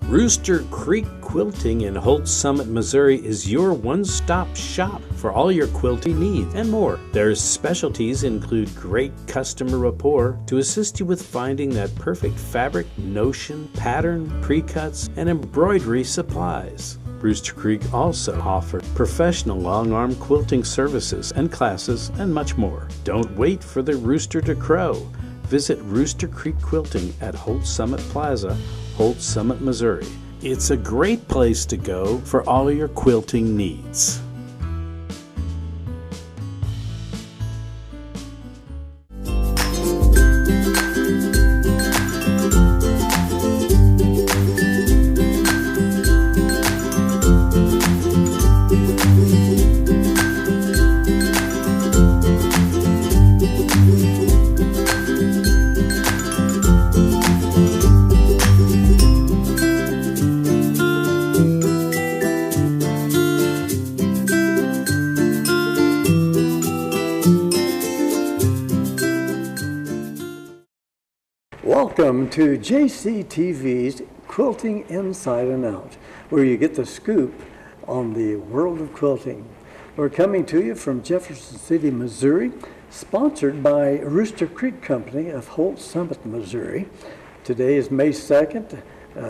Rooster Creek Quilting in Holts Summit, Missouri is your one-stop shop for all your quilting needs and more. Their specialties include great customer rapport to assist you with finding that perfect fabric, notion, pattern, pre-cuts, and embroidery supplies. Rooster Creek also offers professional long-arm quilting services and classes and much more. Don't wait for the rooster to crow. Visit Rooster Creek Quilting at Holts Summit Plaza, Holts Summit, Missouri. It's a great place to go for all your quilting needs. Welcome to JCTV's Quilting Inside and Out, where you get the scoop on the world of quilting. We're coming to you from Jefferson City, Missouri, sponsored by Rooster Creek Company of Holts Summit, Missouri. Today is May 2nd,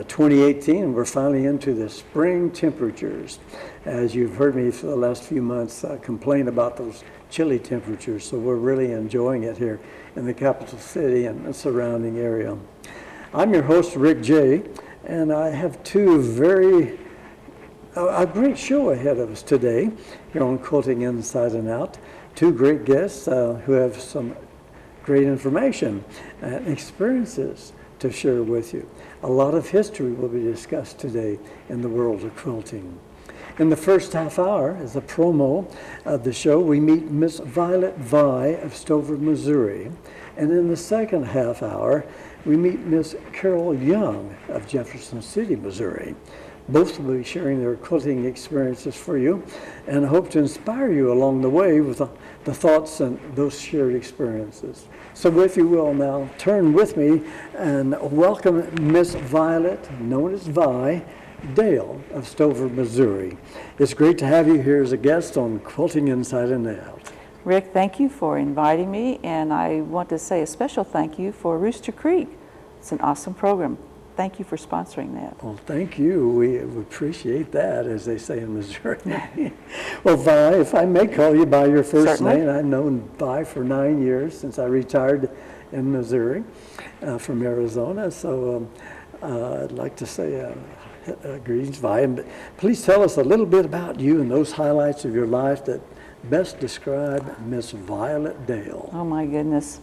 2018, and we're finally into the spring temperatures. As you've heard me for the last few months complain about those chilly temperatures, so we're really enjoying it here in the capital city and the surrounding area. I'm your host, Rick Jey, and I have a great show ahead of us today here on Quilting Inside and Out. Two great guests who have some great information and experiences to share with you. A lot of history will be discussed today in the world of quilting. In the first half hour, as a promo of the show, we meet Miss Violet Vi of Stover, Missouri. And in the second half hour, we meet Miss Carol Young of Jefferson City, Missouri. Both will be sharing their quilting experiences for you and hope to inspire you along the way with the thoughts and those shared experiences. So if you will now, turn with me and welcome Miss Violet, known as Vi, Dale of Stover, Missouri. It's great to have you here as a guest on Quilting Inside and Out. Rick, thank you for inviting me, and I want to say a special thank you for Rooster Creek. It's an awesome program. Thank you for sponsoring that. Well, thank you. We appreciate that, as they say in Missouri. Well, Vi, if I may call you by your first Certainly. name, I've known Vi for 9 years since I retired in Missouri from Arizona. So I'd like to say greetings, Vi. And please tell us a little bit about you and those highlights of your life that best describe Miss Violet Dale. Oh my goodness.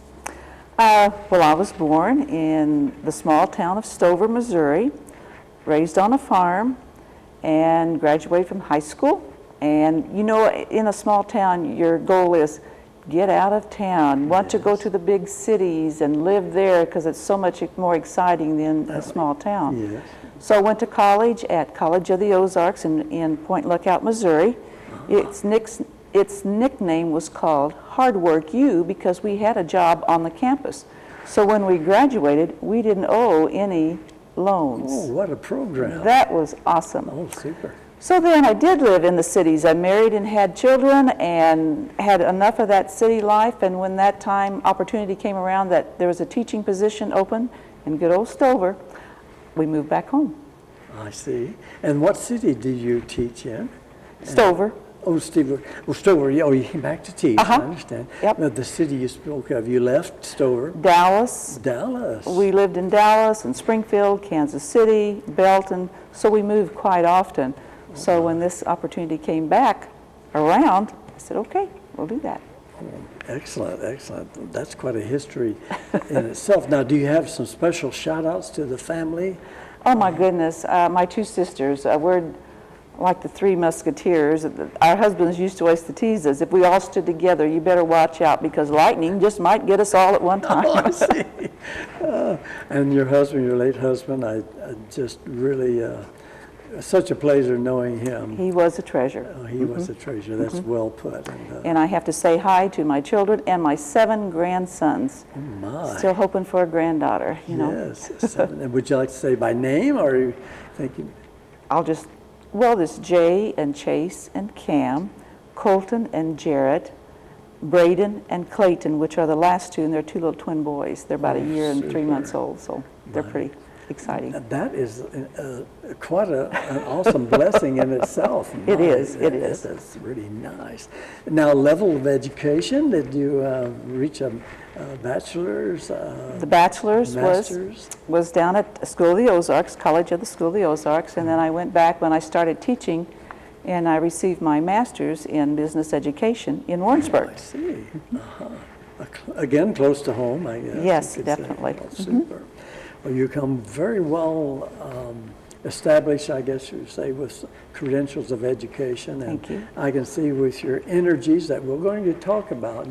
Well, I was born in the small town of Stover, Missouri, raised on a farm, and graduated from high school. And you know, in a small town, your goal is get out of town, want to go to the big cities and live there because it's so much more exciting than a small town. Yes. So I went to college at College of the Ozarks in Point Lookout, Missouri. Its nickname was called Hard Work U because we had a job on the campus. So when we graduated, we didn't owe any loans. Oh, what a program. That was awesome. Oh, super. So then I did live in the cities. I married and had children and had enough of that city life. And when that opportunity came around that there was a teaching position open in good old Stover, we moved back home. I see. And what city did you teach in? Stover. Oh, Stover. Well, Stover. Oh, you came back to teach. I understand. Yep. Now, the city you spoke of, you left Stover. Dallas. Dallas. We lived in Dallas and Springfield, Kansas City, Belton. So we moved quite often. So when this opportunity came back around, I said, okay, we'll do that. Excellent, excellent. That's quite a history in itself. Now, do you have some special shout-outs to the family? Oh, my goodness. My two sisters, we're like the Three Musketeers. Our husbands used to always to tease us, if we all stood together, you better watch out because lightning just might get us all at one time. Oh, I see. And your husband, your late husband, I just really... such a pleasure knowing him. He was a treasure. Oh, he was a treasure. That's well put. And I have to say hi to my children and my 7 grandsons. Oh my. Still hoping for a granddaughter, you know. Yes, 7. And would you like to say by name or Thank you. There's Jay and Chase and Cam, Colton and Jarrett, Braden and Clayton, which are the last two, and they're two little twin boys. They're about a year and 3 months old, so they're pretty exciting. That is quite an awesome blessing in itself. It is. That's really nice. Now, level of education, did you reach a bachelor's? The bachelor's was down at School of the Ozarks, College of the School of the Ozarks, and then I went back when I started teaching, and I received my master's in business education in Warrensburg. I see. Again, close to home, I guess. Yes, definitely. Oh, super. Well, you come very well established, I guess you would say, with credentials of education. And Thank you. I can see with your energies that we're going to talk about.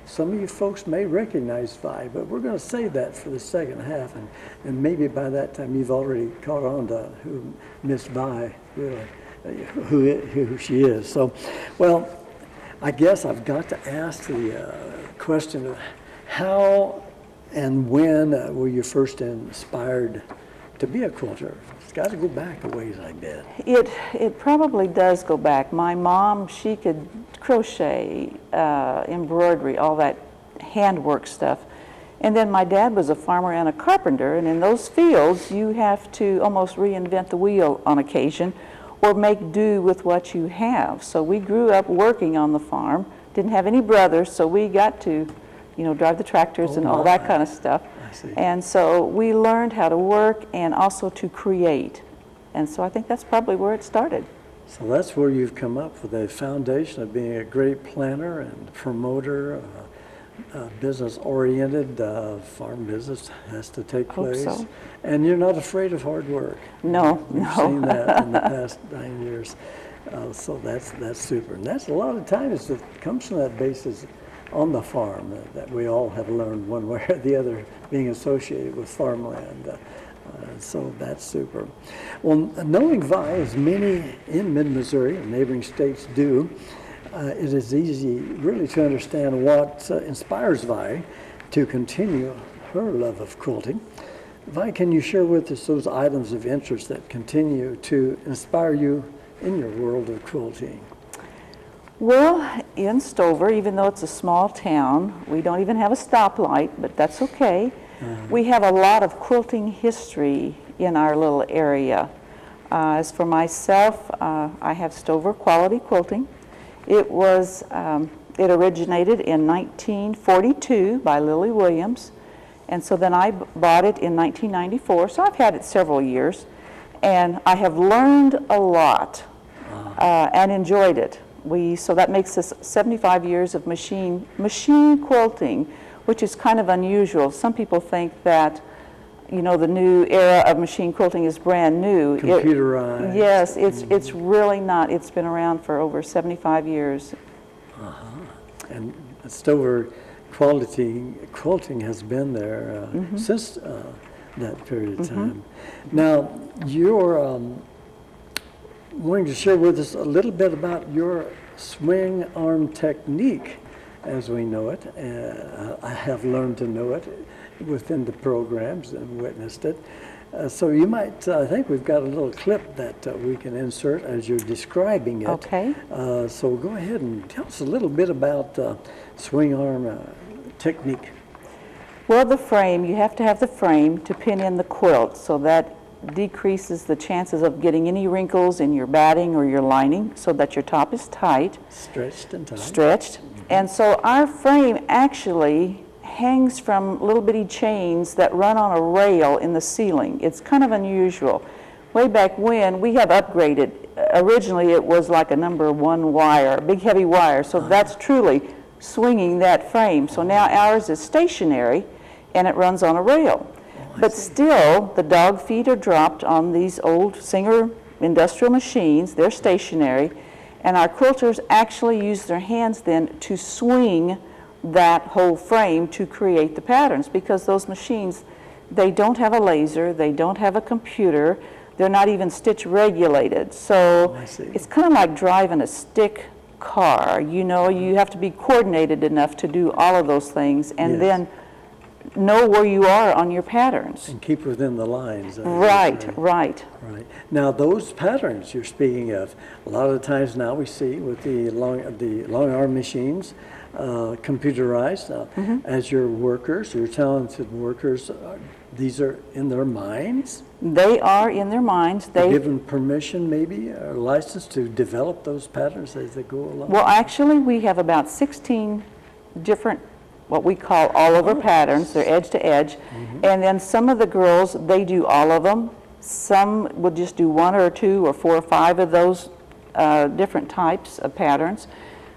Some of you folks may recognize Vi, but we're going to save that for the second half. And maybe by that time you've already caught on to who Miss Vi really, who she is. So, well, I guess I've got to ask the question of how and when were you first inspired to be a quilter? It's got to go back a ways, I bet. It probably does go back. My mom, she could crochet, embroidery, all that handwork stuff. And then my dad was a farmer and a carpenter, and in those fields you have to almost reinvent the wheel on occasion or make do with what you have. So we grew up working on the farm, didn't have any brothers, so we got to drive the tractors and all that kind of stuff. I see. And so we learned how to work and also to create. And so I think that's probably where it started. So that's where you've come up with a foundation of being a great planner and promoter, business-oriented. Farm business has to take place. Hope so. And you're not afraid of hard work. No, We've seen that in the past 9 years. So that's super. And that's a lot of times it comes from that basis on the farm that we all have learned one way or the other, being associated with farmland. So that's super. Well, knowing Vi, as many in mid-Missouri and neighboring states do, it is easy really to understand what inspires Vi to continue her love of quilting. Vi, can you share with us those items of interest that continue to inspire you in your world of quilting? Well, in Stover, even though it's a small town, we don't even have a stoplight, but that's okay. We have a lot of quilting history in our little area. As for myself, I have Stover Quality Quilting. It originated in 1942 by Lily Williams, and so then I bought it in 1994, so I've had it several years, and I have learned a lot and enjoyed it. So that makes us 75 years of machine quilting, which is kind of unusual. Some people think that, the new era of machine quilting is brand new. Computerized. Yes, it's really not. It's been around for over 75 years. And Stover Quality Quilting has been there since that period of time. Now, you're wanting to share with us a little bit about your swing arm technique as we know it. I have learned to know it within the programs and witnessed it. So you might, I think we've got a little clip that we can insert as you're describing it. Okay. So go ahead and tell us a little bit about swing arm technique. Well, the frame, you have to have the frame to pin in the quilt, so that decreases the chances of getting any wrinkles in your batting or your lining, so that your top is tight. Stretched and tight. Stretched. And so our frame actually hangs from little bitty chains that run on a rail in the ceiling. It's kind of unusual. Way back when, we have upgraded. Originally, it was like a number 1 wire, a big heavy wire, so that's truly swinging that frame. So now ours is stationary, and it runs on a rail. But still, the dog feet are dropped on these old Singer industrial machines. They're stationary, and our quilters actually use their hands then to swing that whole frame to create the patterns, because those machines, they don't have a laser, they don't have a computer, they're not even stitch regulated. So it's kind of like driving a stick car. You have to be coordinated enough to do all of those things, and then know where you are on your patterns. And keep within the lines. Right. Right. Now, those patterns you're speaking of, a lot of the times now we see with the long arm machines, computerized. As your workers, your talented workers, these are in their minds? They are in their minds. They're given permission, maybe, or license to develop those patterns as they go along? Well, actually, we have about 16 different, what we call all-over patterns. They're edge to edge. And then some of the girls, they do all of them. Some will just do 1 or 2 or 4 or 5 of those different types of patterns.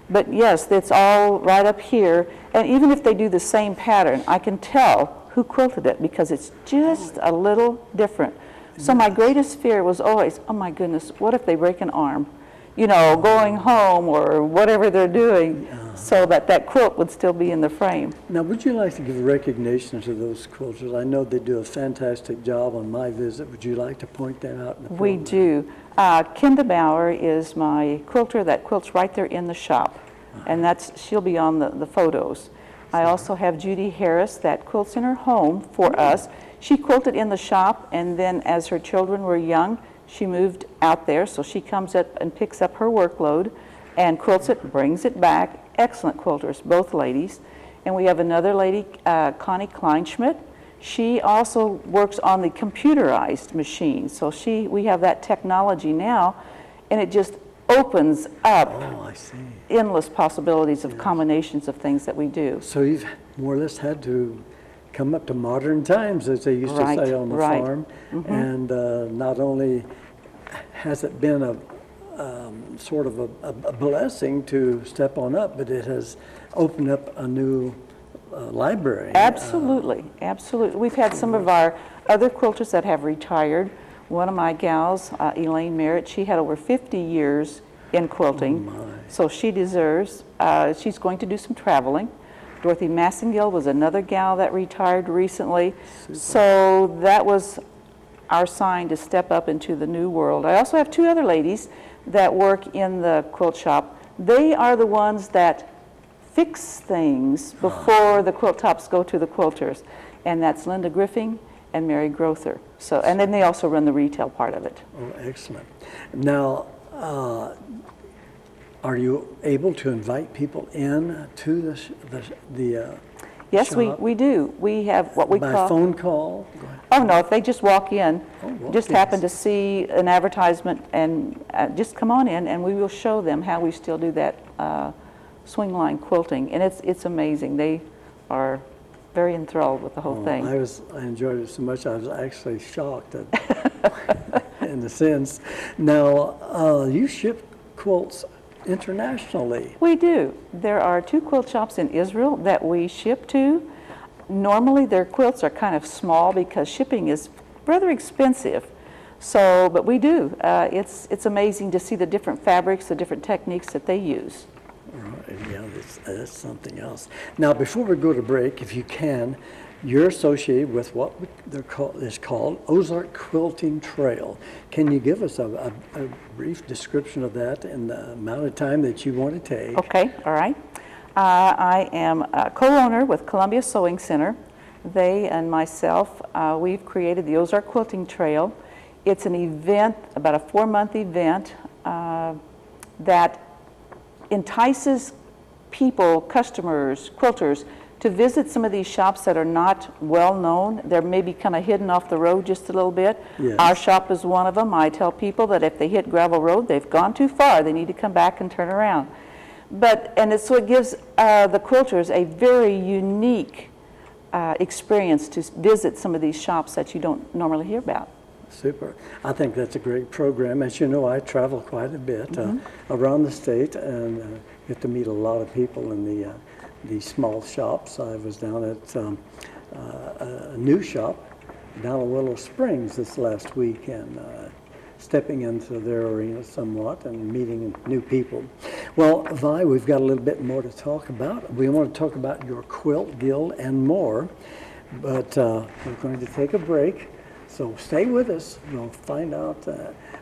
But yes, it's all right up here. And even if they do the same pattern, I can tell who quilted it because it's just a little different. So my greatest fear was always, oh my goodness, what if they break an arm? You know, going home or whatever they're doing, so that quilt would still be in the frame. Now, would you like to give recognition to those quilters? I know they do a fantastic job on my visit. Would you like to point them out in the program? We do. Kenda Bauer is my quilter that quilts right there in the shop, and she'll be on the photos. I also have Judy Harris that quilts in her home for us. She quilted in the shop, and then as her children were young, she moved out there, so she comes up and picks up her workload and quilts it, brings it back. Excellent quilters, both ladies. And we have another lady, Connie Kleinschmidt. She also works on the computerized machine. So we have that technology now, and it just opens up endless possibilities of combinations of things that we do. So you've more or less had to come up to modern times, as they used to say on the farm. And not only has it been a sort of a blessing to step on up, but it has opened up a new library. Absolutely, absolutely. We've had some of our other quilters that have retired. One of my gals, Elaine Merritt, she had over 50 years in quilting, so she deserves, she's going to do some traveling. Dorothy Massengill was another gal that retired recently. So that was our sign to step up into the new world. I also have 2 other ladies that work in the quilt shop. They are the ones that fix things before the quilt tops go to the quilters, and that's Linda Griffing and Mary Grother. So, and then they also run the retail part of it. Oh, excellent. Now, are you able to invite people in to the Yes, shop? we do. We have what we call... By phone call? Oh, no, if they just walk in, just happen to see an advertisement, and just come on in, and we will show them how we still do that swing line quilting. And it's amazing. They are very enthralled with the whole thing. I enjoyed it so much, I was actually shocked in a sense. Now, you ship quilts internationally. We do. There are 2 quilt shops in Israel that we ship to. Normally their quilts are kind of small because shipping is rather expensive. So, but we do. It's amazing to see the different fabrics, the different techniques that they use. Right, yeah, that's something else. Now, before we go to break, if you can, you're associated with what is called Ozark Quilting Trail. Can you give us a brief description of that and the amount of time that you want to take? Okay, all right. I am a co-owner with Columbia Sewing Center. They and myself, we've created the Ozark Quilting Trail. It's an event, about a 4-month event, that entices people, customers, quilters, to visit some of these shops that are not well known. They're maybe kind of hidden off the road just a little bit. Yes. Our shop is one of them. I tell people that if they hit gravel road, they've gone too far. They need to come back and turn around. So it gives the quilters a very unique experience to visit some of these shops that you don't normally hear about. Super. I think that's a great program. As you know, I travel quite a bit around the state and get to meet a lot of people in the small shops. I was down at a new shop down in Willow Springs this last week and stepping into their arena somewhat and meeting new people. Well, Vi, we've got a little bit more to talk about. We want to talk about your quilt guild and more, but we're going to take a break. So stay with us. We'll find out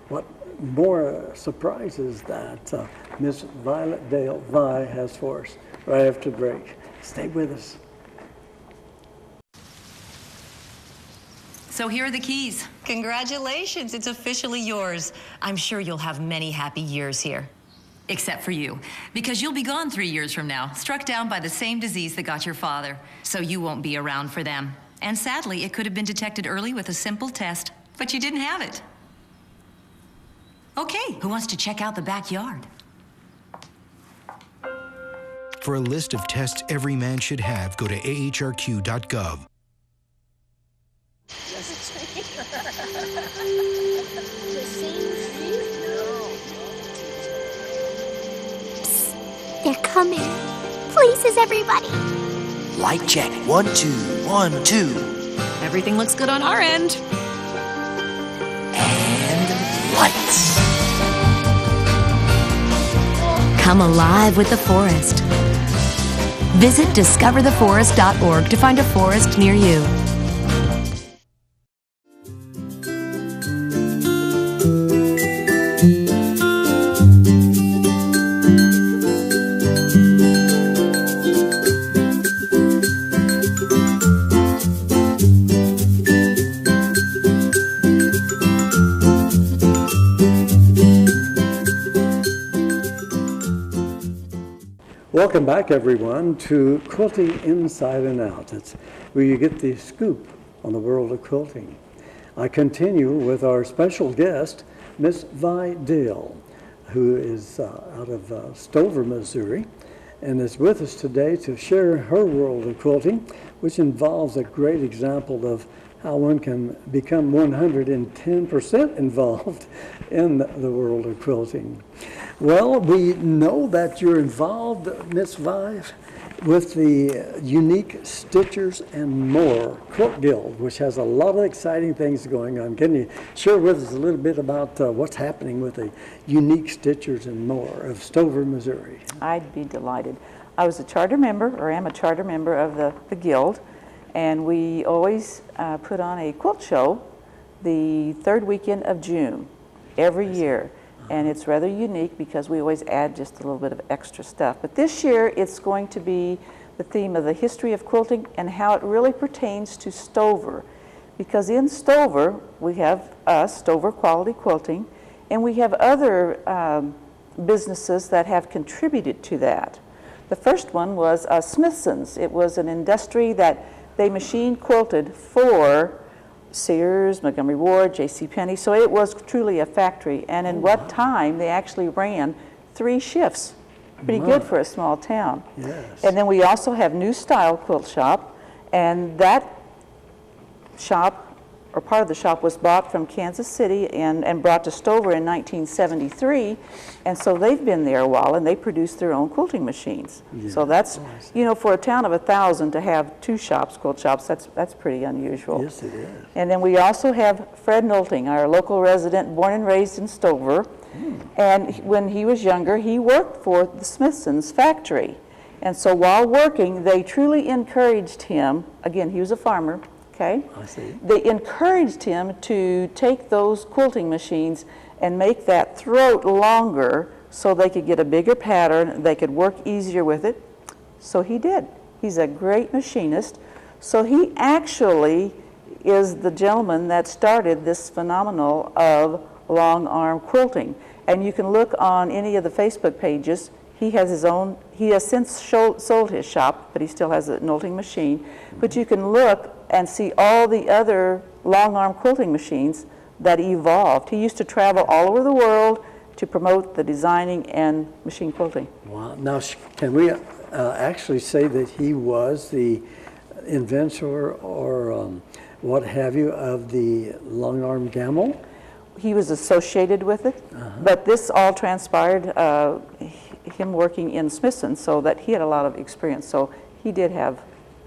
what more surprises that Miss Violet Dale Vi has for us right after the break. Stay with us. So here are the keys. Congratulations, it's officially yours. I'm sure you'll have many happy years here. Except for you, because you'll be gone 3 years from now, struck down by the same disease that got your father. So you won't be around for them. And sadly, it could have been detected early with a simple test, but you didn't have it. Okay, who wants to check out the backyard? For a list of tests every man should have, go to ahrq.gov. They're coming. Places, everybody. Light check. 1, 2, 1, 2. Everything looks good on our end. And lights. Come alive with the forest. Visit discovertheforest.org to find a forest near you. Welcome back, everyone, to Quilting Inside and Out. It's where you get the scoop on the world of quilting. I continue with our special guest, Miss Vi Dale, who is out of Stover, Missouri, and is with us today to share her world of quilting, which involves a great example of how one can become 110% involved in the world of quilting. Well, we know that you're involved, Miss Vi, with the Unique Stitchers and More Quilt Guild, which has a lot of exciting things going on. Can you share with us a little bit about what's happening with the Unique Stitchers and More of Stover, Missouri? I'd be delighted. I was a charter member, or am a charter member of the Guild, and we always put on a quilt show the third weekend of June every year. And it's rather unique because we always add just a little bit of extra stuff. But this year it's going to be the theme of the history of quilting and how it really pertains to Stover. Because in Stover we have us, Stover Quality Quilting, and we have other businesses that have contributed to that. The first one was Smithson's. It was an industry that they machine quilted for Sears, Montgomery Ward, JCPenney, so it was truly a factory. And in what time they actually ran 3 shifts. Pretty good for a small town. Yes. And then we also have New Style Quilt Shop, and that shop, or part of the shop, was bought from Kansas City and brought to Stover in 1973, and so they've been there a while, and they produce their own quilting machines. Yeah. So that's, you know, for a town of 1,000 to have 2 shops, quilt shops, that's pretty unusual. Yes, it is. And then we also have Fred Nolting, our local resident, born and raised in Stover, and when he was younger, he worked for the Smithson's factory. And so while working, they truly encouraged him, again, he was a farmer, okay? I see. They encouraged him to take those quilting machines and make that throat longer so they could get a bigger pattern, they could work easier with it. So he did. He's a great machinist. So he actually is the gentleman that started this phenomenon of long arm quilting. And you can look on any of the Facebook pages. He has his own, he has since sold his shop, but he still has a Nolting machine. But you can look and see all the other long arm quilting machines that evolved. He used to travel all over the world to promote the designing and machine quilting. Wow. Now, can we actually say that he was the inventor or what have you of the long arm gamble? He was associated with it, but this all transpired him working in Smithson, so that he had a lot of experience. So he did have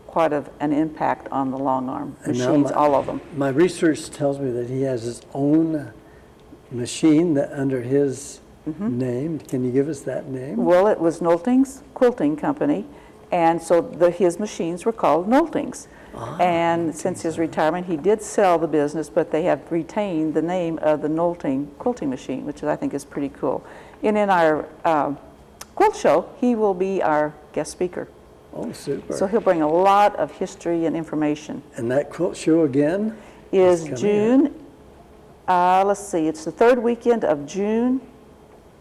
quite an impact on the long arm machines, all of them. My research tells me that he has his own machine that under his name. Can you give us that name? Well, it was Nolting's Quilting Company, and so his machines were called Nolting's. And since his retirement, he did sell the business, but they have retained the name of the Nolting quilting machine, which I think is pretty cool. And in our quilt show, he will be our guest speaker. Oh, super. So he'll bring a lot of history and information. And that quilt show again? is coming June, let's see, it's the third weekend of June,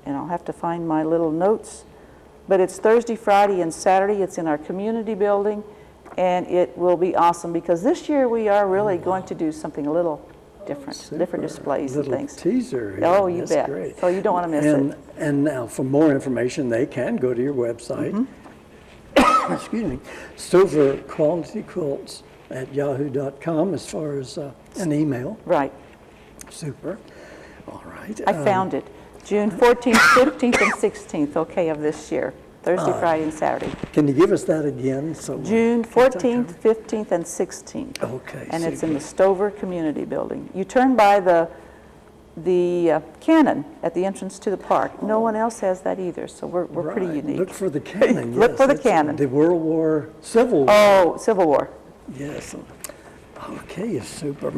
and I'll have to find my little notes, but it's Thursday, Friday, and Saturday. It's in our community building, and it will be awesome because this year we are really going to do something a little different, different displays and things. Teaser. Oh, you That's bet. Great. So you don't want to miss it. And now for more information, they can go to your website. Excuse me, Stover Quality Quilts at yahoo.com as far as an email. Right. Super. All right. I found it. June 14th, 15th, and 16th, okay, of this year. Thursday, Friday, and Saturday. Can you give us that again? So June 14th, 15th, and 16th. Okay. And it's in the Stover Community Building. You turn by the cannon at the entrance to the park. No one else has that either, so we're pretty unique. Look for the cannon. Look yes, for the it's cannon. The World War, Civil War. Oh, Civil War. Yes. Okay, super.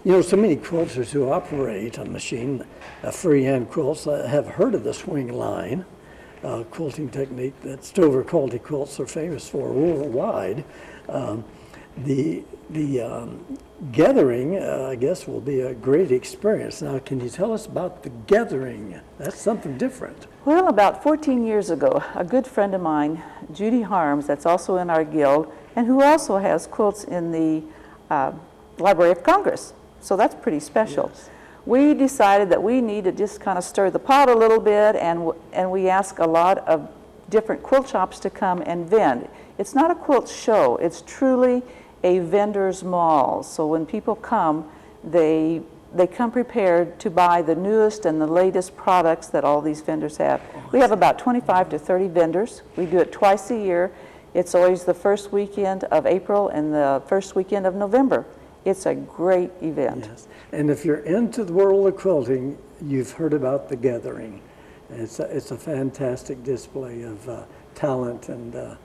You know, so many quilters who operate a machine, freehand quilts, have heard of the swing line quilting technique that Stover Quality Quilts are famous for worldwide. The gathering, I guess, will be a great experience. Now, can you tell us about the gathering? That's something different. Well, about 14 years ago, a good friend of mine, Judy Harms, that's also in our guild, and who also has quilts in the Library of Congress. So that's pretty special. Yes. We decided that we need to just kind of stir the pot a little bit, and we ask a lot of different quilt shops to come and vend. It's not a quilt show, it's truly a vendor's mall. So when people come, they come prepared to buy the newest and the latest products that all these vendors have. We have about 25 to 30 vendors. We do it twice a year. It's always the first weekend of April and the first weekend of November. It's a great event. Yes. And if you're into the world of quilting, you've heard about the gathering. It's a fantastic display of talent, and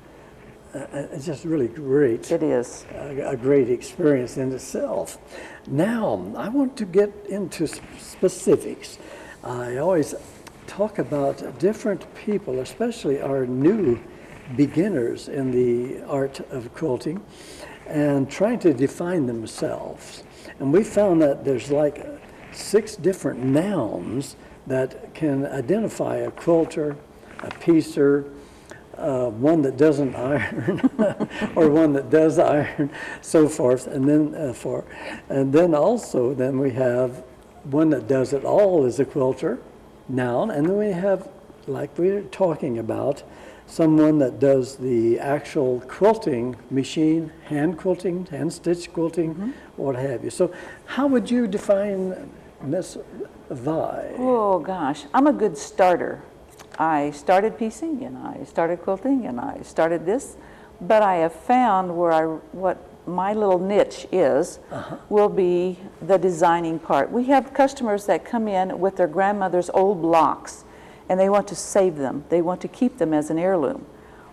it's just really great. It is. A great experience in itself. Now, I want to get into specifics. I always talk about different people, especially our new beginners in the art of quilting, and trying to define themselves. And we found that there's like 6 different nouns that can identify a quilter, a piecer, one that doesn't iron, or one that does iron, so forth. And then also we have one that does it all as a quilter, noun, and then we have, like we were talking about, someone that does the actual quilting machine, hand quilting, hand stitch quilting, what have you. So how would you define Miss Vi? Oh gosh, I'm a good starter. I started piecing and I started quilting and I started this, but I have found what my little niche is will be the designing part. We have customers that come in with their grandmother's old blocks, and they want to save them. They want to keep them as an heirloom.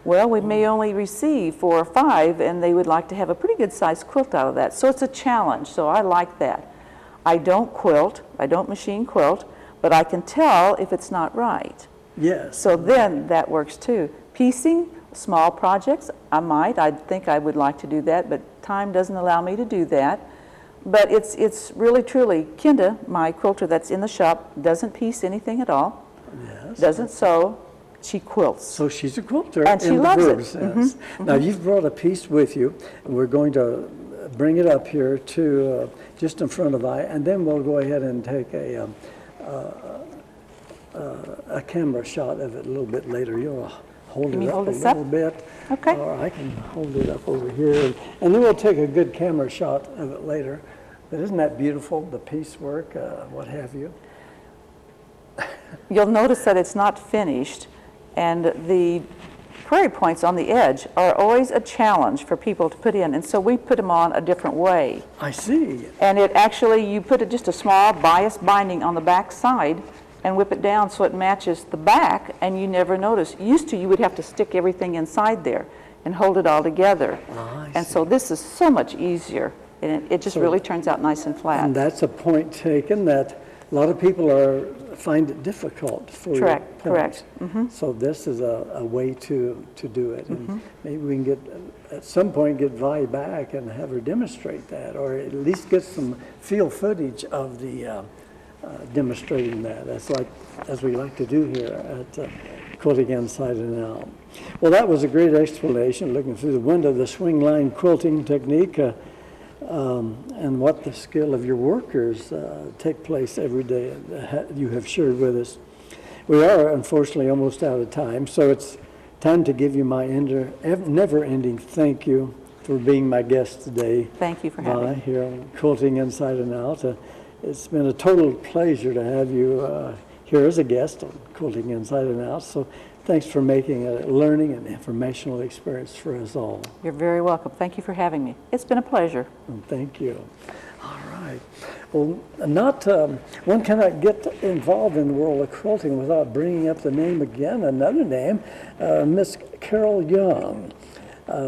Well, we may only receive 4 or 5, and they would like to have a pretty good sized quilt out of that. So it's a challenge, so I like that. I don't quilt, I don't machine quilt, but I can tell if it's not right. Yes. So then that works too. Piecing, small projects, I think I would like to do that, but time doesn't allow me to do that. But it's really truly, Kinda, my quilter that's in the shop, doesn't piece anything at all. Yes. Doesn't sew, she quilts. So she's a quilter And she in loves the it. verb sense. Now you've brought a piece with you, and we're going to bring it up here to just in front of I, and then we'll go ahead and take a camera shot of it a little bit later. You'll hold it up a little bit. Okay. Or I can hold it up over here, and then we'll take a good camera shot of it later. But isn't that beautiful, the piecework, what have you? You'll notice that it's not finished, and the prairie points on the edge are always a challenge for people to put in, and so we put them on a different way. I see. And it actually, you put just a small bias binding on the back side and whip it down so it matches the back, and you never notice. Used to, you would have to stick everything inside there and hold it all together. And so this is so much easier, and it just really turns out nice and flat. And that's a point taken, that a lot of people are find it difficult for Correct. your parents. Mm-hmm. So this is a way to do it. And maybe we can get, at some point, get Vi back and have her demonstrate that, or at least get some field footage of the demonstrating that. That's like, as we like to do here at Quilting Inside and Out. Well, that was a great explanation, looking through the window, the swing line quilting technique, and what the skill of your workers take place every day you have shared with us. We are, unfortunately, almost out of time, so it's time to give you my never-ending thank you for being my guest today. Thank you for having me. Here on Quilting Inside and Out. It's been a total pleasure to have you here as a guest on Quilting Inside and Out. So thanks for making a learning and informational experience for us all. You're very welcome. Thank you for having me. It's been a pleasure. And thank you. All right. Well, one cannot get involved in the world of quilting without bringing up the name again, another name, Miss Carol Young.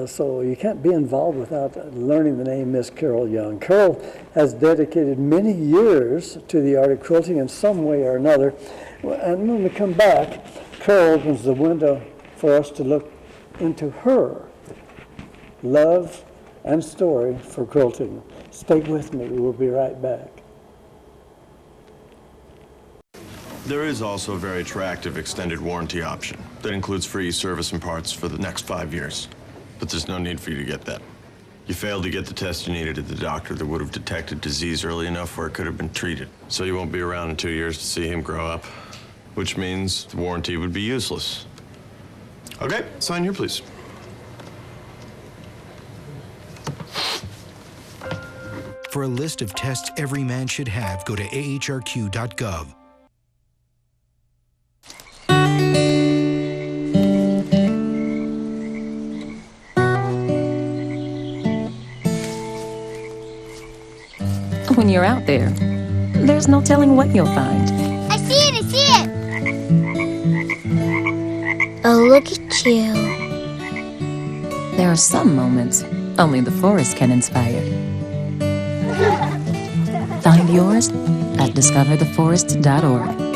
So you can't be involved without learning the name Miss Carol Young. Carol has dedicated many years to the art of quilting in some way or another. And when we come back, Carol opens the window for us to look into her love and story for quilting. Stay with me. We'll be right back. There is also a very attractive extended warranty option that includes free service and parts for the next 5 years. But there's no need for you to get that. You failed to get the test you needed at the doctor that would have detected disease early enough where it could have been treated. So you won't be around in 2 years to see him grow up, which means the warranty would be useless. Okay, sign here, please. For a list of tests every man should have, go to ahrq.gov. When you're out there, there's no telling what you'll find. I see it! I see it! Oh, look at you. There are some moments only the forest can inspire. Find yours at discovertheforest.org.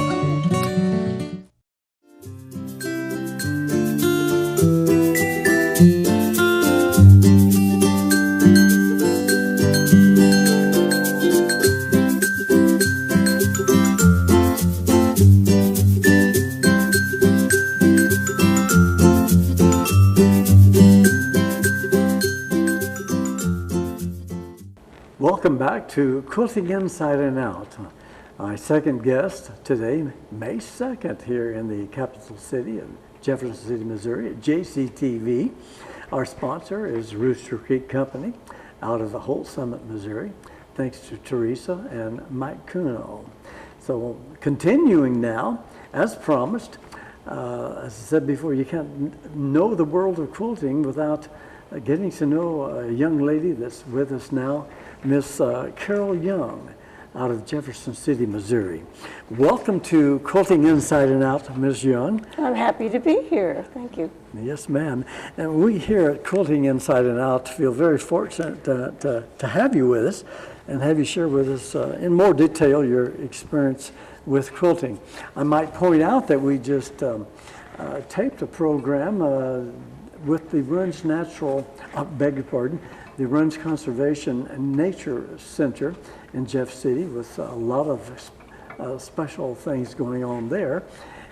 Welcome back to Quilting Inside and Out. My second guest today, May 2nd, here in the capital city of Jefferson City, Missouri, at JCTV. Our sponsor is Rooster Creek Company out of the Holts Summit, Missouri. Thanks to Teresa and Mike Kuno. So continuing now, as promised, as I said before, you can't know the world of quilting without getting to know a young lady that's with us now, Miss Carol Young, out of Jefferson City, Missouri. Welcome to Quilting Inside and Out, Ms. Young. I'm happy to be here. Thank you. Yes, ma'am. And we here at Quilting Inside and Out feel very fortunate to have you with us and have you share with us in more detail your experience with quilting. I might point out that we just taped a program with the Runge the Runge Conservation and Nature Center in Jeff City, with a lot of special things going on there.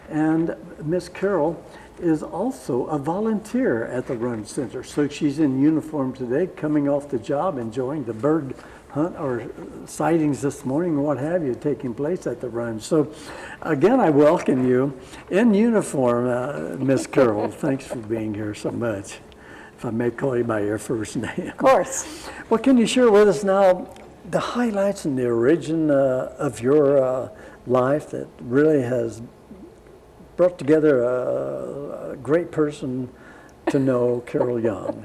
And Miss Carol is also a volunteer at the Runge Center. So she's in uniform today, coming off the job, enjoying the bird hunt or sightings this morning, what have you, taking place at the Runge. So again, I welcome you in uniform, Miss Carol. Thanks for being here so much. If I may call you by your first name. Of course. Well, can you share with us now the highlights and the origin of your life that really has brought together a great person to know, Carol Young?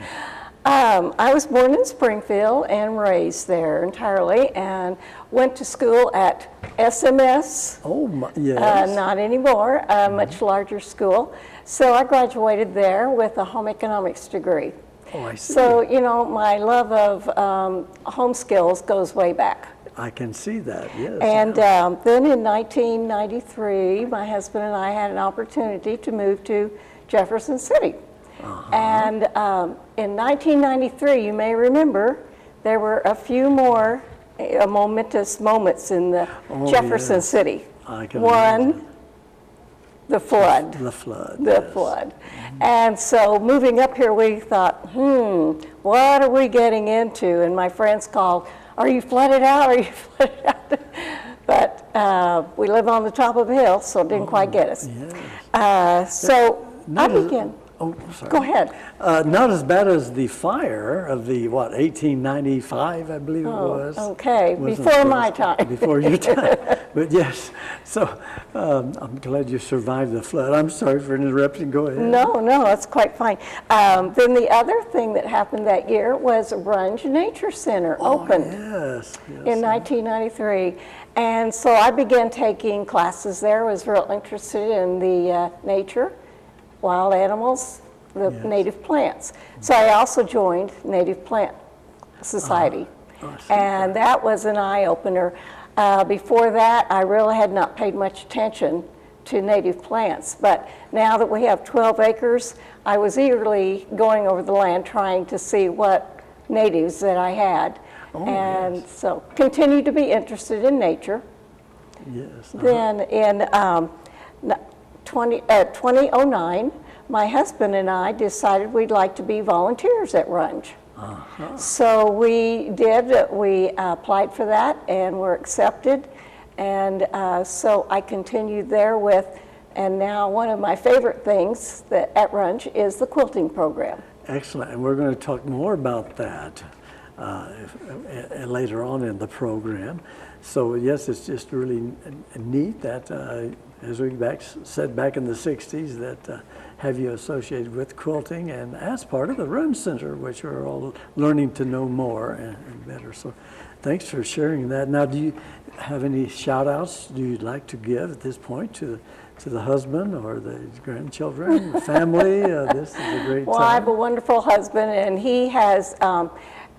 I was born in Springfield and raised there entirely, and went to school at SMS. Oh, my, yes. Not anymore, a much larger school. So I graduated there with a home economics degree. Oh, I see. So, you know, my love of home skills goes way back. I can see that, yes. And then in 1993, my husband and I had an opportunity to move to Jefferson City. And in 1993, you may remember, there were a few more momentous moments in the Jefferson City. I can One, imagine. the flood. The flood. The flood. And so moving up here, we thought, what are we getting into? And my friends called, are you flooded out? Are you flooded out? But we live on the top of a hill, so it didn't quite get us. Yes. So I began. Oh, sorry. Go ahead. Not as bad as the fire of the, 1895, I believe it was. Okay, Wasn't before it? my time. Before your time. But yes, so I'm glad you survived the flood. I'm sorry for interrupting. Go ahead. No, that's quite fine. Then the other thing that happened that year was Runge Nature Center opened in 1993. And so I began taking classes there, was real interested in the nature, wild animals, the native plants. So I also joined Native Plant Society. And that was an eye-opener. Before that, I really had not paid much attention to native plants. But now that we have 12 acres, I was eagerly going over the land trying to see what natives that I had. So continued to be interested in nature. Yes. Then in 2009, my husband and I decided we'd like to be volunteers at Runge. So we did, we applied for that and were accepted. And so I continued there with, and now one of my favorite things that at Runge is the quilting program. Excellent, and we're going to talk more about that later on in the program. So yes, it's just really neat that, as we said back in the 60s, that have you associated with quilting and as part of the Runge Center, which we're all learning to know more and better. So thanks for sharing that. Now, do you have any shout outs you'd like to give at this point to the husband or the grandchildren, the family? This is a great time. Well, I have a wonderful husband, and he has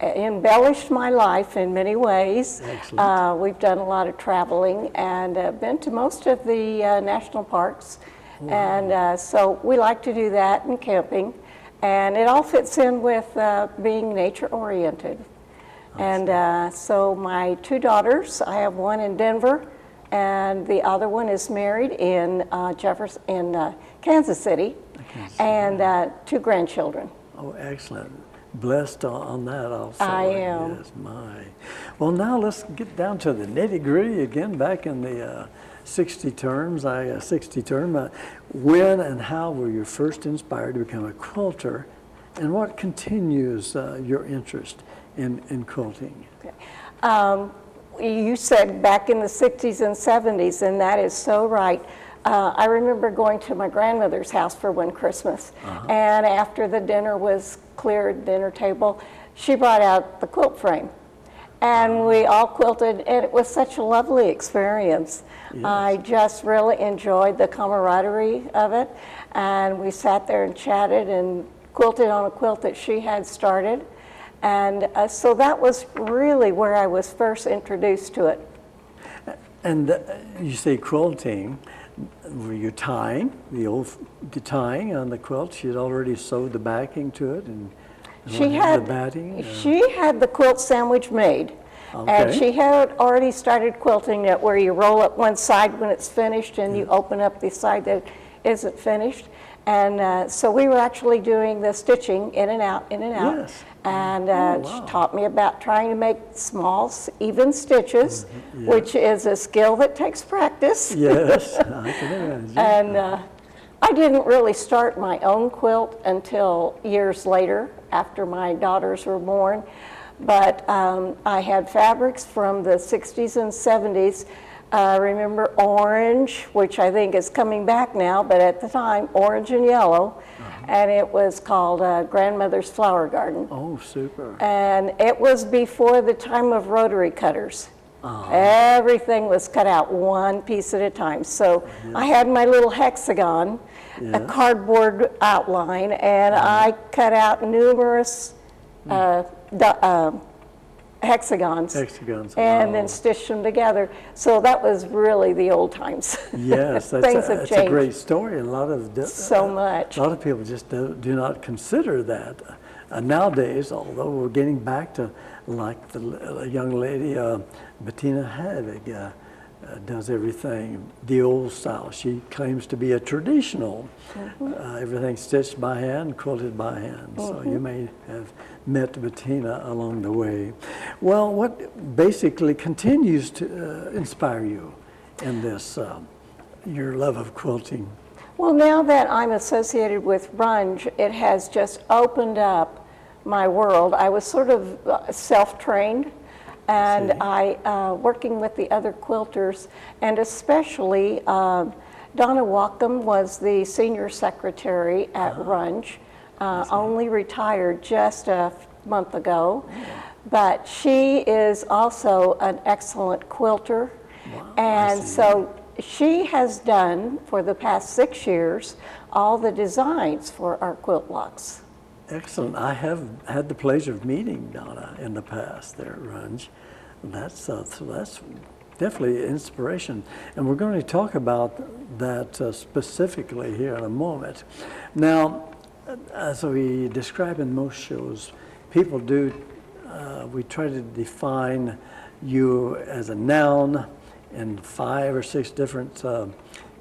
embellished my life in many ways. Excellent. We've done a lot of traveling and been to most of the national parks. Wow. And so we like to do that and camping. And it all fits in with being nature-oriented. Awesome. And so my two daughters, I have one in Denver, and the other one is married in Kansas City, and two grandchildren. Oh, excellent. Blessed on that also. I am. Yes, my. Well, now let's get down to the nitty-gritty again. Back in the 60 term, when and how were you first inspired to become a quilter, and what continues your interest in quilting? Okay. You said back in the 60s and 70s, and that is so right. I remember going to my grandmother's house for one Christmas, and after the dinner was cleared, dinner table, she brought out the quilt frame. And we all quilted, and it was such a lovely experience. Yes. I just really enjoyed the camaraderie of it, and we sat there and chatted and quilted on a quilt that she had started. And so that was really where I was first introduced to it. And you say quilting, were you tying, the tying on the quilt? She had already sewed the backing to it and she had the batting? She had the quilt sandwich made. Okay. And she had already started quilting it where you roll up one side when it's finished and you open up the side that isn't finished. And so we were actually doing the stitching in and out, in and out. Yes. And she taught me about trying to make small, even stitches, which is a skill that takes practice. Yes, I can imagine. And I didn't really start my own quilt until years later, after my daughters were born. But I had fabrics from the 60s and 70s. Remember orange, which I think is coming back now, but at the time, orange and yellow. And it was called Grandmother's Flower Garden. Oh, super. And it was before the time of rotary cutters. Everything was cut out one piece at a time. So I had my little hexagon, a cardboard outline, and I cut out numerous Hexagons, and then stitched them together. So that was really the old times. Yes, Things have changed. a great story. A lot of much. A lot of people just do not consider that. Nowadays, although we're getting back to like the young lady Bettina Havig does everything the old style. She claims to be a traditional, everything stitched by hand, quilted by hand. So you may have met Bettina along the way. Well, what basically continues to inspire you in this, your love of quilting? Well, now that I'm associated with Runge, it has just opened up my world. I was sort of self-trained, and working with the other quilters, and especially Donna Wackham was the senior secretary at Runge, only retired just a month ago, but she is also an excellent quilter, and so she has done for the past 6 years all the designs for our quilt blocks. Excellent. I have had the pleasure of meeting Donna in the past there at Runge. That's definitely inspiration, and we're going to talk about that specifically here in a moment. Now, as we describe in most shows, people do. We try to define you as a noun in 5 or 6 different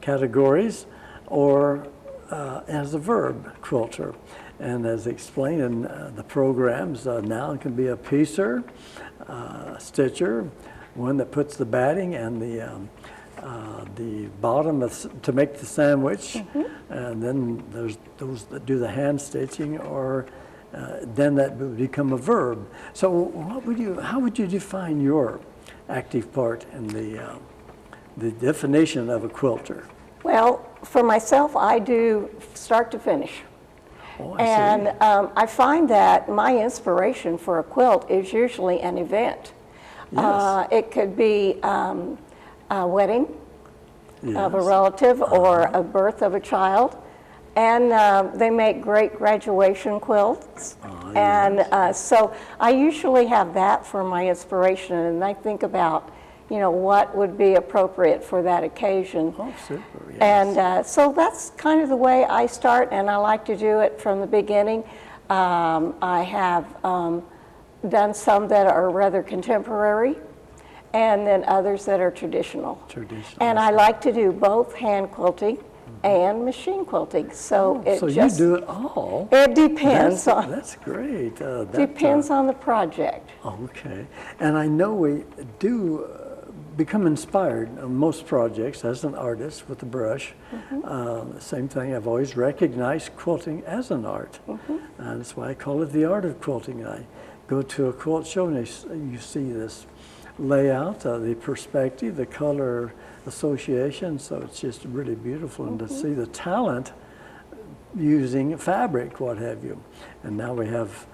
categories, or as a verb, quilter. And as explained in the programs, a noun can be a piecer, stitcher, one that puts the batting and the bottom to make the sandwich, and then there's those that do the hand stitching, or then that would become a verb. So how would you define your active part in the definition of a quilter? Well, for myself, I do start to finish. And I find that my inspiration for a quilt is usually an event. Yes. It could be a wedding of a relative or a birth of a child. And they make great graduation quilts. And so I usually have that for my inspiration, and I think about, what would be appropriate for that occasion. Oh, super, yes. And so that's kind of the way I start, and I like to do it from the beginning. I have done some that are rather contemporary, and then others that are traditional. And I like to do both hand quilting and machine quilting. So you do it all? It depends on. That's great. Depends on the project. Okay. And I know we do become inspired on most projects as an artist with the brush. Same thing, I've always recognized quilting as an art. And that's why I call it the art of quilting. I go to a quilt show and you see this layout, the perspective, the color association, so it's just really beautiful, and to see the talent using fabric, what have you. And now we have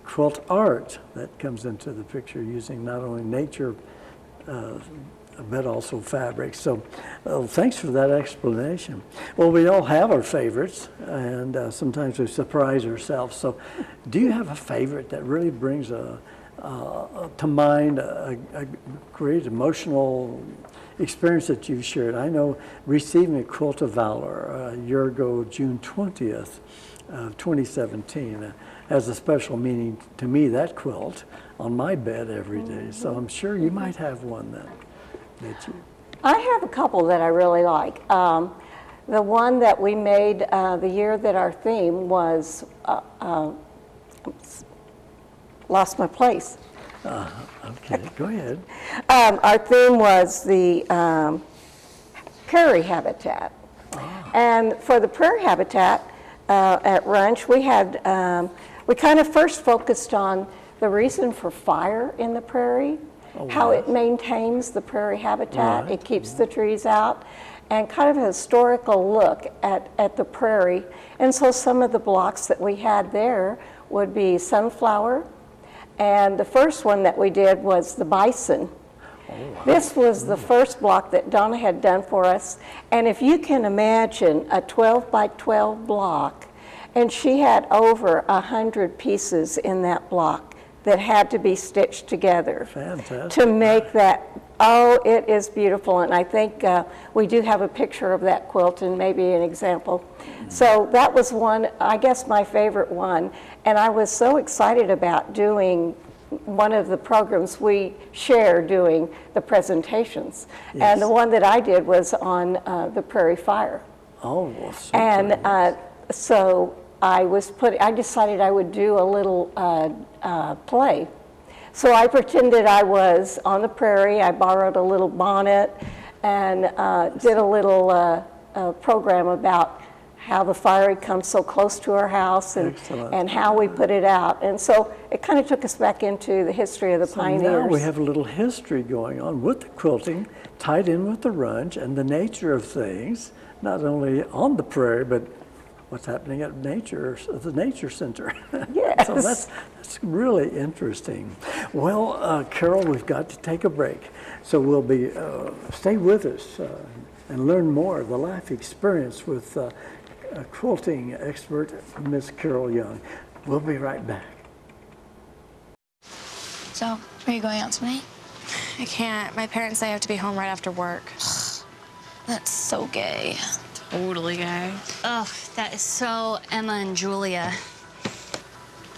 quilt art that comes into the picture, using not only nature but also fabric. So thanks for that explanation. Well, we all have our favorites, and sometimes we surprise ourselves. So do you have a favorite that really brings to mind a great emotional experience that you've shared? I know receiving a Quilt of Valor a year ago, June 20th of 2017, has a special meaning to me, that quilt, on my bed every day. So I'm sure you might have one that you... I have a couple that I really like. The one that we made the year that our theme was, lost my place. Okay, go ahead. Our theme was the prairie habitat. And for the prairie habitat at Runge, we kind of first focused on the reason for fire in the prairie, how it maintains the prairie habitat, it keeps the trees out, and kind of a historical look at the prairie. And so some of the blocks that we had there would be sunflower, and the first one that we did was the bison. This was the first block that Donna had done for us, and if you can imagine a 12 by 12 block, and she had over 100 pieces in that block. that had to be stitched together. Fantastic. To make that, oh, it is beautiful. And I think we do have a picture of that quilt and maybe an example. So that was one, I guess my favorite one. And I was so excited about doing one of the programs we share doing the presentations. Yes. And the one that I did was on the Prairie Fire. Oh, well, super. And so I decided I would do a little play. So I pretended I was on the prairie. I borrowed a little bonnet and did a little program about how the fire had come so close to our house and how we put it out. And so it kind of took us back into the history of the pioneers. Now we have a little history going on with the quilting, tied in with the runge and the nature of things, not only on the prairie, but what's happening at the nature center. Yes. So that's really interesting. Well, Carol, we've got to take a break. So we'll be, stay with us and learn more of the life experience with quilting expert, Miss Carol Young. We'll be right back. So, are you going out tonight? I can't. My parents say I have to be home right after work. That's so gay. Totally gay. Ugh, that is so Emma and Julia.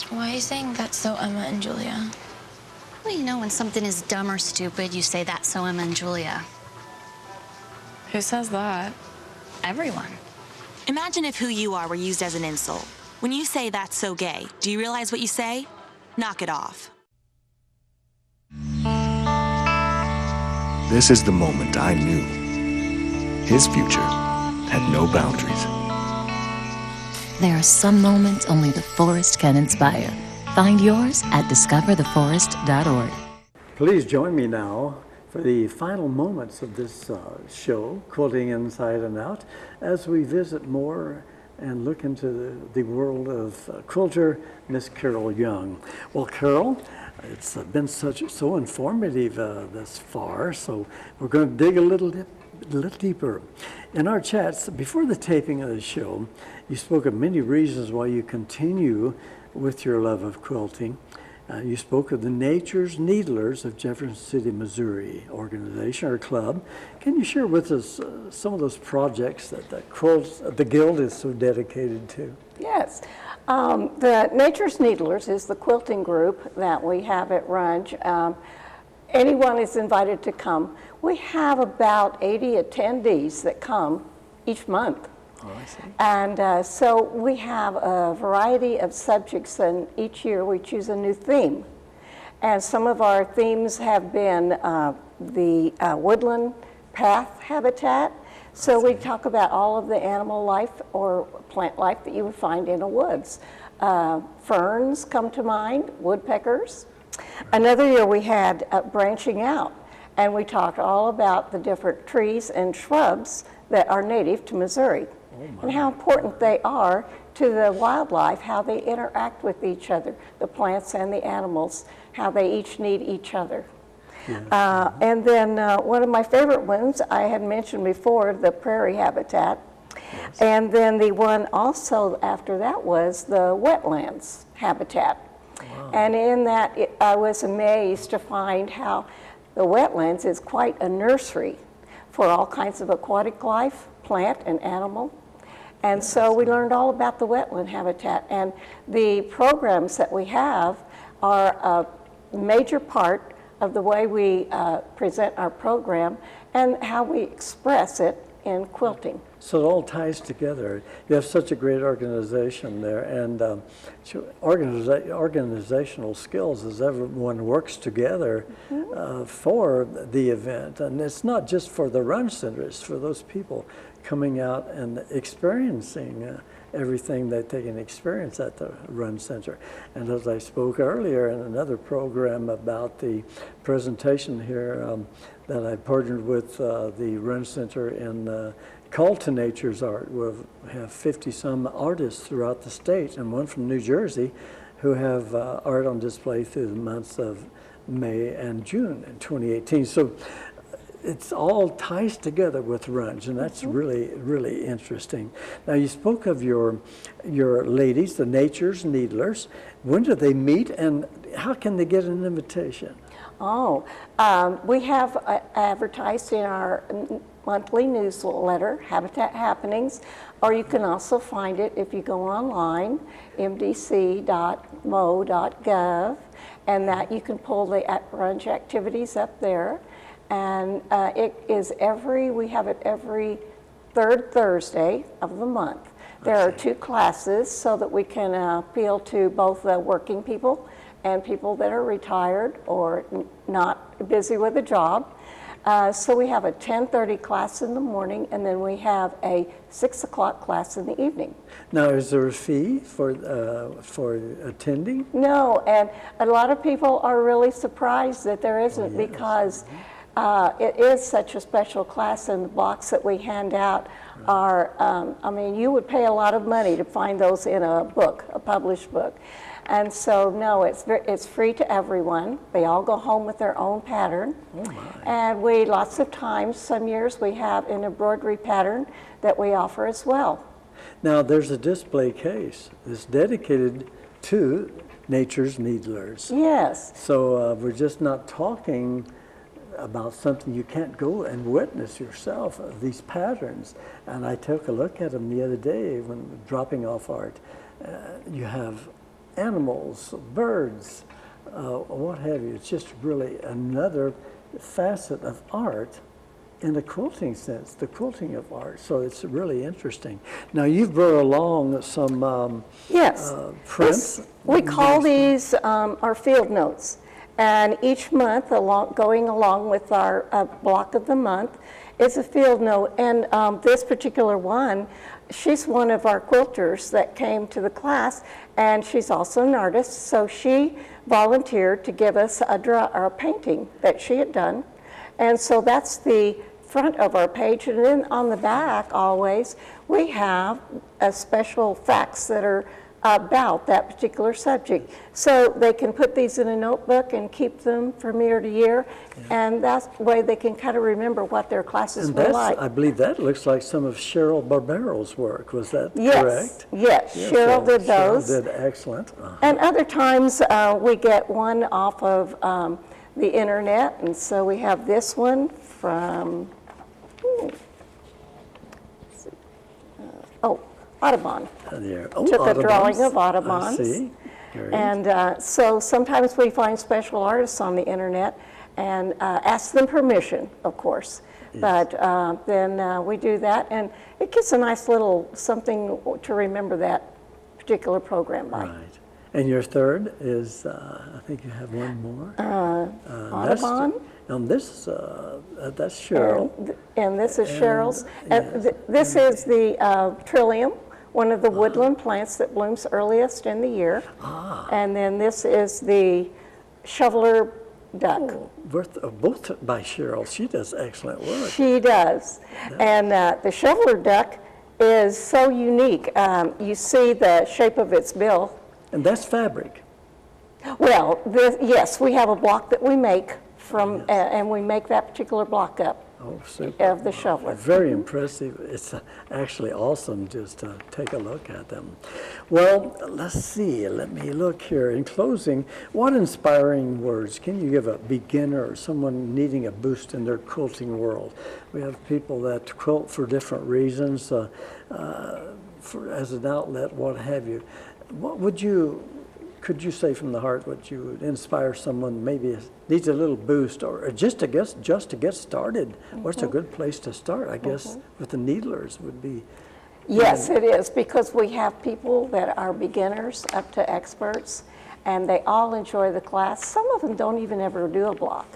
Why are you saying that's so Emma and Julia? Well, you know, when something is dumb or stupid, you say that's so Emma and Julia. Who says that? Everyone. Imagine if who you are were used as an insult. When you say that's so gay, do you realize what you say? Knock it off. This is the moment I knew. His future had no boundaries. There are some moments only the forest can inspire. Find yours at discovertheforest.org. Please join me now for the final moments of this show, Quilting Inside and Out, as we visit more and look into the world of quilter, Miss Carol Young. Well, Carol, it's been so informative thus far, so we're going to dig a little deeper. In our chats, before the taping of the show, you spoke of many reasons why you continue with your love of quilting. You spoke of the Nature's Needlers of Jefferson City, Missouri organization or club. Can you share with us some of those projects that the Guild is so dedicated to? Yes. The Nature's Needlers is the quilting group that we have at Runge. Anyone is invited to come. We have about 80 attendees that come each month. Oh, I see. And so we have a variety of subjects, and each year we choose a new theme. And some of our themes have been the woodland path habitat. So we talk about all of the animal life or plant life that you would find in the woods. Ferns come to mind, woodpeckers. Another year we had branching out, and we talked all about the different trees and shrubs that are native to Missouri and how important they are to the wildlife, how they interact with each other, the plants and the animals, how they each need each other. Yeah. And then one of my favorite ones I had mentioned before, the prairie habitat. Yes. And then the one also after that was the wetlands habitat. Wow. And in that, I was amazed to find how the wetlands is quite a nursery for all kinds of aquatic life, plant and animal. And so we learned all about the wetland habitat. And the programs that we have are a major part of the way we present our program and how we express it in quilting. So it all ties together. You have such a great organization there, and organizational skills as everyone works together for the event. And it's not just for the Runge Center, it's for those people coming out and experiencing everything that they can experience at the Runge Center. And as I spoke earlier in another program about the presentation here that I partnered with the Runge Center in Call to Nature's Art. We'll have 50-some artists throughout the state, and one from New Jersey who have art on display through the months of May and June in 2018. So it's all ties together with Runge, and that's really, really interesting. Now, you spoke of your ladies, the Nature's Needlers. When do they meet, and how can they get an invitation? Oh, we have advertised in our monthly newsletter, Habitat Happenings, or you can also find it if you go online, mdc.mo.gov, and that you can pull the Runge activities up there. And we have it every third Thursday of the month. There are 2 classes so that we can appeal to both the working people and people that are retired or not busy with a job. So we have a 10:30 class in the morning, and then we have a 6 o'clock class in the evening. Now, is there a fee for attending? No, and a lot of people are really surprised that there isn't, because it is such a special class, and the blocks that we hand out are, I mean, you would pay a lot of money to find those in a book, a published book. And so, no, it's free to everyone. They all go home with their own pattern. Oh my. And lots of times, some years, we have an embroidery pattern that we offer as well. Now, there's a display case that's dedicated to Nature's Needlers. Yes. So we're just not talking about something you can't go and witness yourself, these patterns. And I took a look at them the other day when dropping off art. You have animals, birds, what have you. It's just really another facet of art in the quilting sense, the quilting of art. So it's really interesting. Now, you've brought along some yes. prints. We call these our field notes. And each month, going along with our block of the month, is a field note. And this particular one, she's one of our quilters that came to the class, and she's also an artist. So she volunteered to give us a painting that she had done. And so that's the front of our page. And then on the back, always, we have special facts that are about that particular subject. So they can put these in a notebook and keep them from year to year, and that's the way they can kind of remember what their classes were like. I believe that looks like some of Cheryl Barbero's work. Was that correct? Yes, Cheryl did those. Cheryl did excellent. And other times we get one off of the internet, and so we have this one from, Audubon. Took a drawing of Audubon's. I see. Great. And so sometimes we find special artists on the internet and ask them permission, of course. Yes. But then we do that, and it gets a nice little something to remember that particular program by. Right. And your third is, I think you have one more. Audubon. And this, that's Cheryl. And this is Cheryl's. This is the Trillium, one of the woodland plants that blooms earliest in the year. And then this is the shoveler duck. Both by Cheryl. She does excellent work. She does. And the shoveler duck is so unique. You see the shape of its bill. And that's fabric. Well, yes, we have a block that we make from, and we make that particular block up. Oh, super. Of the shoveler. Very impressive. It's actually awesome just to take a look at them. Well, let's see. Let me look here. In closing, what inspiring words can you give a beginner or someone needing a boost in their quilting world? We have people that quilt for different reasons, as an outlet, what have you. What could you say from the heart what you would inspire someone maybe needs a little boost or just to get started? Mm-hmm. What's a good place to start? I guess with the needlers would be. Yes, it is, because we have people that are beginners up to experts, and they all enjoy the class. Some of them don't even ever do a block.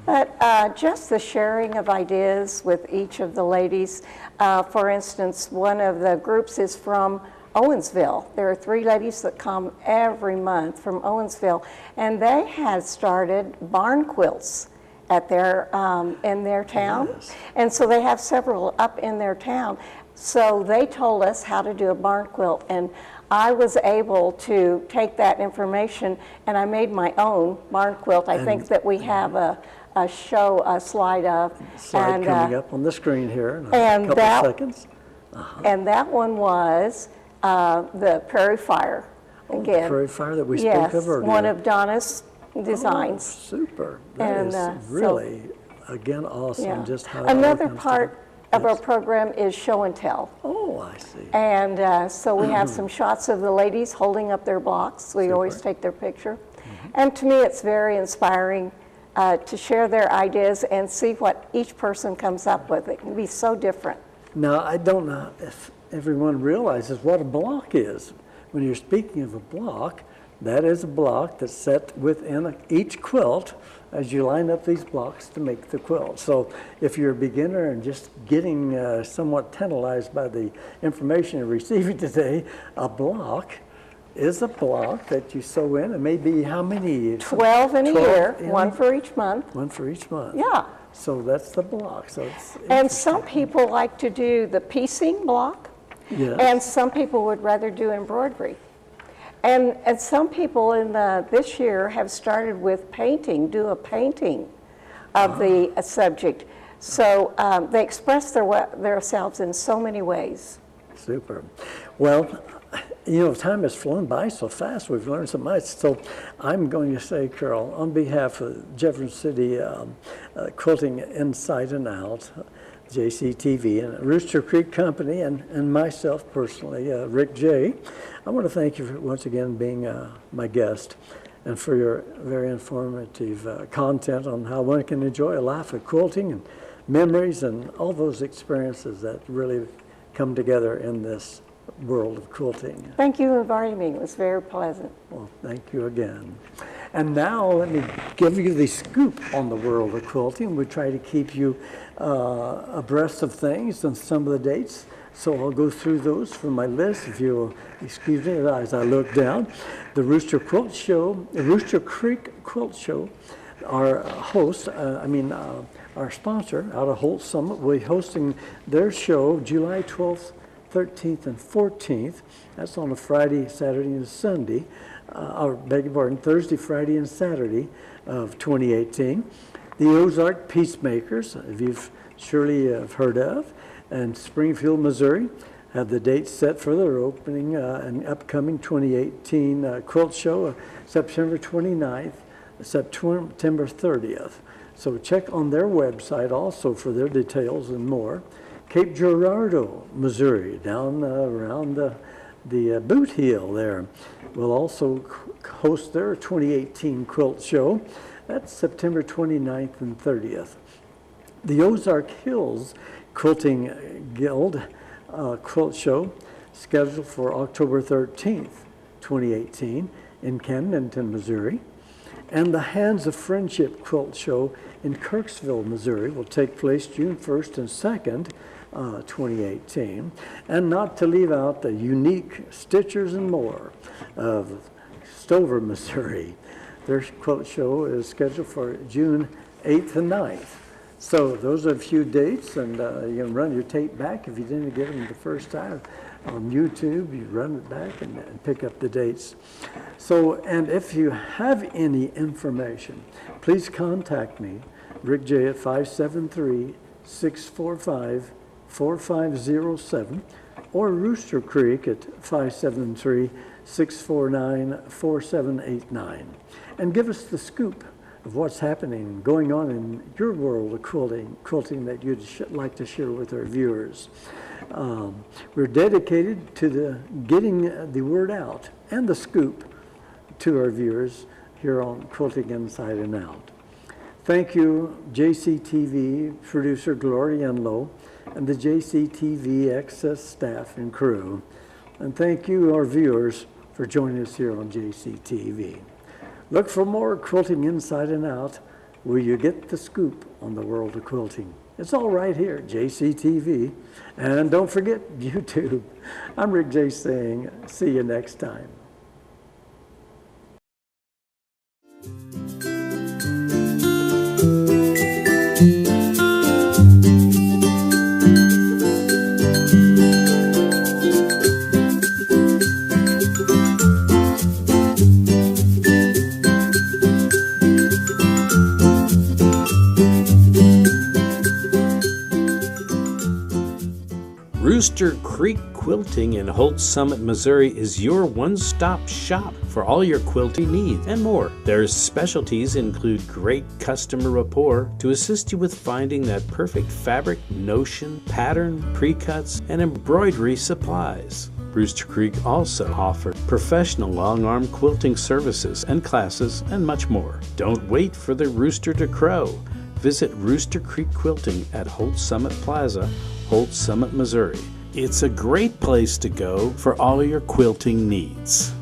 But just the sharing of ideas with each of the ladies. For instance, one of the groups is from Owensville. There are 3 ladies that come every month from Owensville, and they had started barn quilts at in their town. Yes. And so they have several up in their town. So they told us how to do a barn quilt, and I was able to take that information and I made my own barn quilt. I think that we have a show a slide of. Slide coming up on the screen here in a couple seconds. And that one was the Prairie Fire. Again, the Prairie Fire that we spoke of earlier. Yes, one of Donna's designs. Super. That is really, again, awesome. Just how another part of our program is show and tell. Oh, I see. And so we have some shots of the ladies holding up their blocks. We always take their picture. And to me, it's very inspiring to share their ideas and see what each person comes up with. It can be so different. Now, I don't know if everyone realizes what a block is. When you're speaking of a block, that is a block that's set within each quilt as you line up these blocks to make the quilt. So if you're a beginner and just getting somewhat tantalized by the information you're receiving today, a block is a block that you sew in. It may be how many? 12 in a year, one for each month. One for each month. Yeah. So that's the block. So and some people like to do the piecing block. Yes. And some people would rather do embroidery. And some people in this year have started with painting, do a painting of the subject. So they express themselves in so many ways. Super. Well, you know, time has flown by so fast. We've learned so much. So I'm going to say, Carol, on behalf of Jefferson City Quilting Inside and Out, JCTV, and Rooster Creek Company, and myself personally, Rick Jey, I want to thank you for once again being my guest and for your very informative content on how one can enjoy a life of quilting and memories and all those experiences that really come together in this world of quilting. Thank you for inviting me. It was very pleasant. Well, thank you again. And now let me give you the scoop on the world of quilting. We try to keep you abreast of things and some of the dates. So I'll go through those from my list, if you'll excuse me as I look down. The Rooster Quilt Show, the Rooster Creek Quilt Show, our host, our sponsor out of Holts Summit, will be hosting their show July 12th, 13th, and 14th. That's on a Friday, Saturday, and Sunday. Thursday, Friday, and Saturday of 2018. The Ozark Peacemakers, if you've surely have heard of, and Springfield, Missouri, have the dates set for their opening and upcoming 2018 quilt show, September 29th, September 30th. So check on their website also for their details and more. Cape Girardeau, Missouri, down around the Boot Heel there, will also host their 2018 quilt show. That's September 29th and 30th. The Ozark Hills Quilting Guild quilt show scheduled for October 13th, 2018 in Camdenton, Missouri. And the Hands of Friendship quilt show in Kirksville, Missouri will take place June 1st and 2nd, 2018. And not to leave out the Unique Stitchers and More of Stover, Missouri. Their quilt show is scheduled for June 8th and 9th. So those are a few dates, and you can run your tape back if you didn't get them the first time on YouTube. You run it back and pick up the dates. So, and if you have any information, please contact me, Rick Jey, at 573-645-4507, or Rooster Creek at 573-649-4789. And give us the scoop of what's happening, going on in your world of quilting that you'd like to share with our viewers. We're dedicated to getting the word out and the scoop to our viewers here on Quilting Inside and Out. Thank you, JCTV producer Gloria Enlow and the JCTV Access staff and crew. And thank you, our viewers, for joining us here on JCTV. Look for more Quilting Inside and Out, where you get the scoop on the world of quilting. It's all right here, JCTV. And don't forget YouTube. I'm Rick Jey saying, see you next time. Rooster Creek Quilting in Holts Summit, Missouri is your one-stop shop for all your quilting needs and more. Their specialties include great customer rapport to assist you with finding that perfect fabric, notion, pattern, pre-cuts, and embroidery supplies. Rooster Creek also offers professional long-arm quilting services and classes and much more. Don't wait for the rooster to crow. Visit Rooster Creek Quilting at Holts Summit Plaza, Holts Summit, Missouri. It's a great place to go for all your quilting needs.